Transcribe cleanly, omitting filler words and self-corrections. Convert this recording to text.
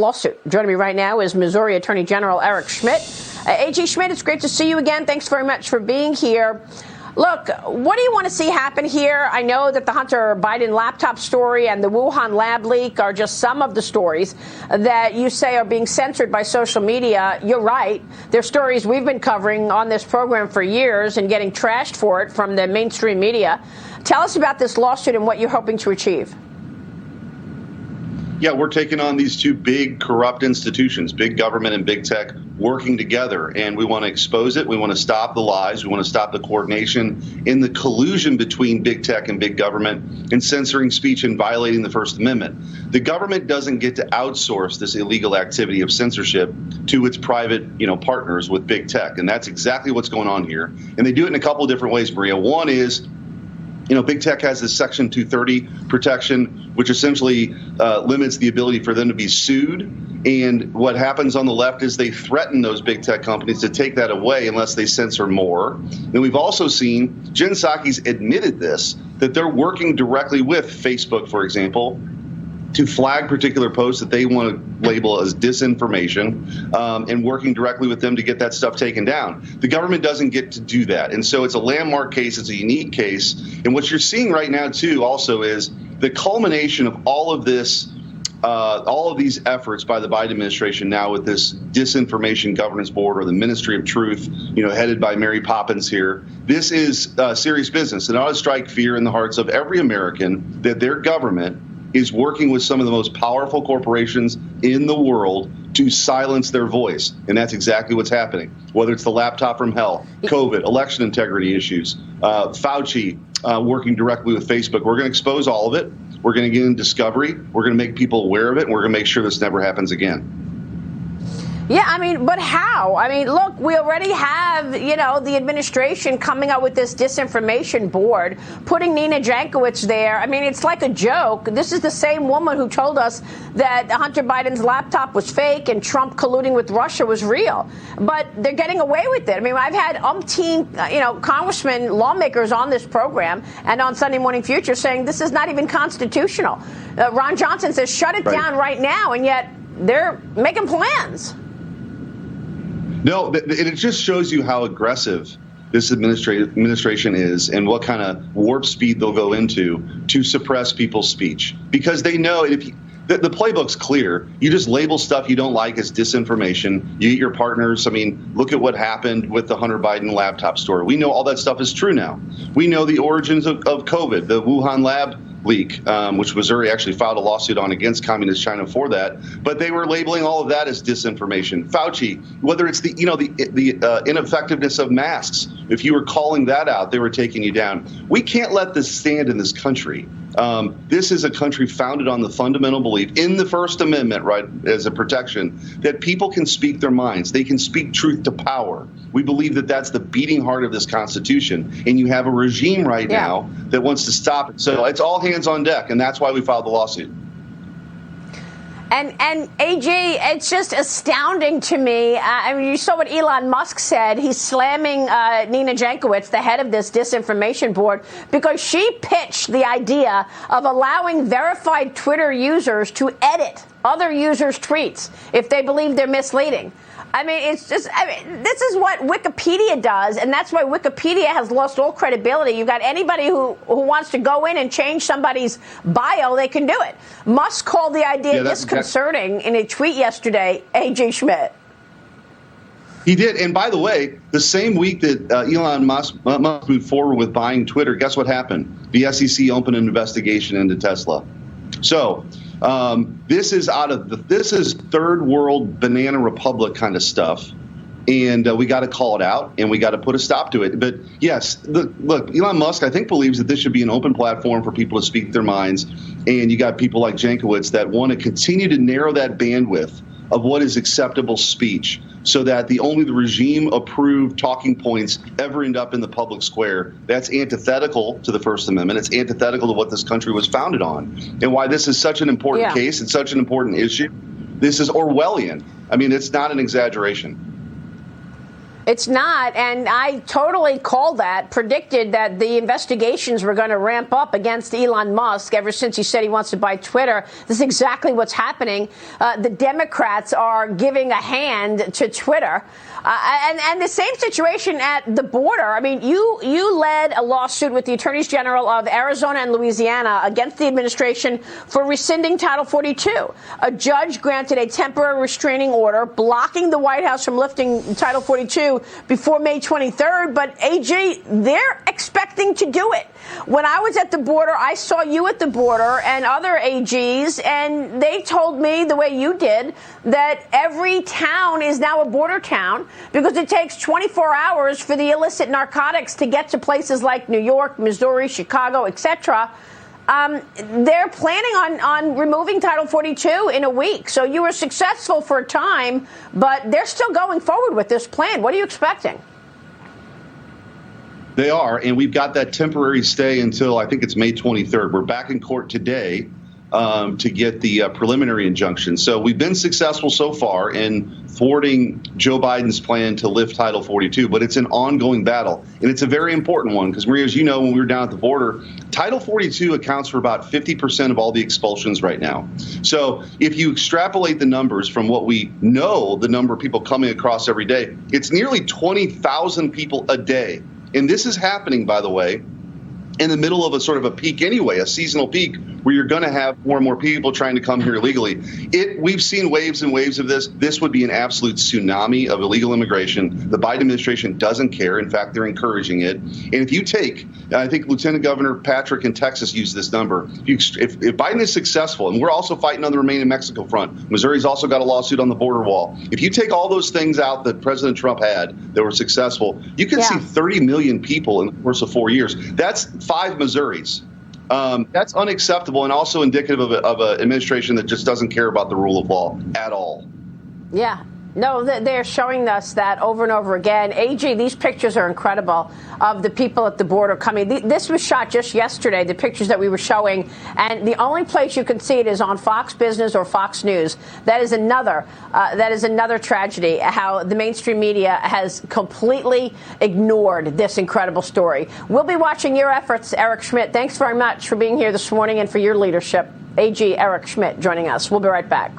Lawsuit. Joining me right now is Missouri Attorney General Eric Schmitt. AG Schmitt, it's great to see you again. Thanks very much for being here. Look, what do you want to see happen here? I know that the Hunter Biden laptop story and the Wuhan lab leak are just some of the stories that you say are being censored by social media. You're right. They're stories we've been covering on this program for years and getting trashed for it from the mainstream media. Tell us about this lawsuit and what you're hoping to achieve. Yeah, we're taking on these two big corrupt institutions, big government and big tech, working together. And we want to expose it. We want to stop the lies. We want to stop the coordination in the collusion between big tech and big government in censoring speech and violating the First Amendment. The government doesn't get to outsource this illegal activity of censorship to its private, partners with big tech. And that's exactly what's going on here. And they do it in a couple of different ways, Maria. One is, big tech has this Section 230 protection, which essentially limits the ability for them to be sued. And what happens on the left is they threaten those big tech companies to take that away unless they censor more. And we've also seen, Jen Psaki's admitted this, that they're working directly with Facebook, for example, to flag particular posts that they want to label as disinformation, and working directly with them to get that stuff taken down. The government doesn't get to do that. And so it's a landmark case. It's a unique case. And what you're seeing right now, too, also is the culmination of all of this, all of these efforts by the Biden administration now with this Disinformation Governance Board, or the Ministry of Truth, headed by Mary Poppins here. This is serious business. It ought to strike fear in the hearts of every American that their government is working with some of the most powerful corporations in the world to silence their voice. And that's exactly what's happening, whether it's the laptop from hell, COVID, election integrity issues, Fauci working directly with Facebook. We're going to expose all of it. We're going to get in discovery. We're going to make people aware of it. And we're going to make sure this never happens again. Yeah, but how? Look, we already have, the administration coming up with this disinformation board, putting Nina Jankowicz there. It's like a joke. This is the same woman who told us that Hunter Biden's laptop was fake and Trump colluding with Russia was real. But they're getting away with it. I've had umpteen, congressmen, lawmakers on this program and on Sunday Morning Future saying this is not even constitutional. Ron Johnson says shut it down right now, and yet they're making plans. No, it just shows you how aggressive this administration is and what kind of warp speed they'll go into to suppress people's speech. Because they know the playbook's clear. You just label stuff you don't like as disinformation. You get your partners. Look at what happened with the Hunter Biden laptop story. We know all that stuff is true now. We know the origins of COVID, the Wuhan lab leak, which Missouri actually filed a lawsuit on against Communist China for that. But they were labeling all of that as disinformation. Fauci, whether it's the ineffectiveness of masks, if you were calling that out, they were taking you down. We can't let this stand in this country. This is a country founded on the fundamental belief in the First Amendment, right, as a protection, that people can speak their minds. They can speak truth to power. We believe that that's the beating heart of this Constitution. And you have a regime right now that wants to stop it. So it's all hands on deck. And that's why we filed the lawsuit. And AG, it's just astounding to me. You saw what Elon Musk said. He's slamming Nina Jankowicz, the head of this disinformation board, because she pitched the idea of allowing verified Twitter users to edit other users' tweets if they believe they're misleading. It's just, this is what Wikipedia does, and that's why Wikipedia has lost all credibility. You've got anybody who wants to go in and change somebody's bio, they can do it. Musk called the idea disconcerting in a tweet yesterday, A.J. Schmitt. He did. And by the way, the same week that Elon Musk moved forward with buying Twitter, guess what happened? The SEC opened an investigation into Tesla. So this is third world banana republic kind of stuff. And we got to call it out, and we got to put a stop to it. But yes, look, Elon Musk, I think, believes that this should be an open platform for people to speak their minds. And you got people like Jankowicz that want to continue to narrow that bandwidth of what is acceptable speech, so that only the regime-approved talking points ever end up in the public square. That's antithetical to the First Amendment. It's antithetical to what this country was founded on, and why this is such an important case. It's such an important issue. This is Orwellian. It's not an exaggeration. It's not, and I totally called that, predicted that the investigations were going to ramp up against Elon Musk ever since he said he wants to buy Twitter. This is exactly what's happening. The Democrats are giving a hand to Twitter. And the same situation at the border. I mean, you led a lawsuit with the attorneys general of Arizona and Louisiana against the administration for rescinding Title 42. A judge granted a temporary restraining order blocking the White House from lifting Title 42 before May 23rd. But, AG, they're expecting to do it. When I was at the border, I saw you at the border and other AGs, and they told me, the way you did, that every town is now a border town because it takes 24 hours for the illicit narcotics to get to places like New York, Missouri, Chicago, etc. They're planning on removing Title 42 in a week. So you were successful for a time, but they're still going forward with this plan. What are you expecting? They are, and we've got that temporary stay until I think it's May 23rd. We're back in court today to get the preliminary injunction. So we've been successful so far in thwarting Joe Biden's plan to lift Title 42, but it's an ongoing battle, and it's a very important one because, Maria, as you know, when we were down at the border, Title 42 accounts for about 50% of all the expulsions right now. So if you extrapolate the numbers from what we know, the number of people coming across every day, it's nearly 20,000 people a day. And this is happening, by the way, in the middle of a sort of a peak anyway, a seasonal peak where you're going to have more and more people trying to come here illegally. We've seen waves and waves of this. This would be an absolute tsunami of illegal immigration. The Biden administration doesn't care. In fact, they're encouraging it. And if you take, I think Lieutenant Governor Patrick in Texas used this number. If Biden is successful, and we're also fighting on the Remain in Mexico front, Missouri's also got a lawsuit on the border wall. If you take all those things out that President Trump had that were successful, you can see 30 million people in the course of 4 years. That's 5 Missouris. That's unacceptable and also indicative of an administration that just doesn't care about the rule of law at all. Yeah. No, they're showing us that over and over again. AG, these pictures are incredible of the people at the border coming. This was shot just yesterday, the pictures that we were showing. And the only place you can see it is on Fox Business or Fox News. That is another tragedy, how the mainstream media has completely ignored this incredible story. We'll be watching your efforts, Eric Schmitt. Thanks very much for being here this morning and for your leadership. AG Eric Schmitt joining us. We'll be right back.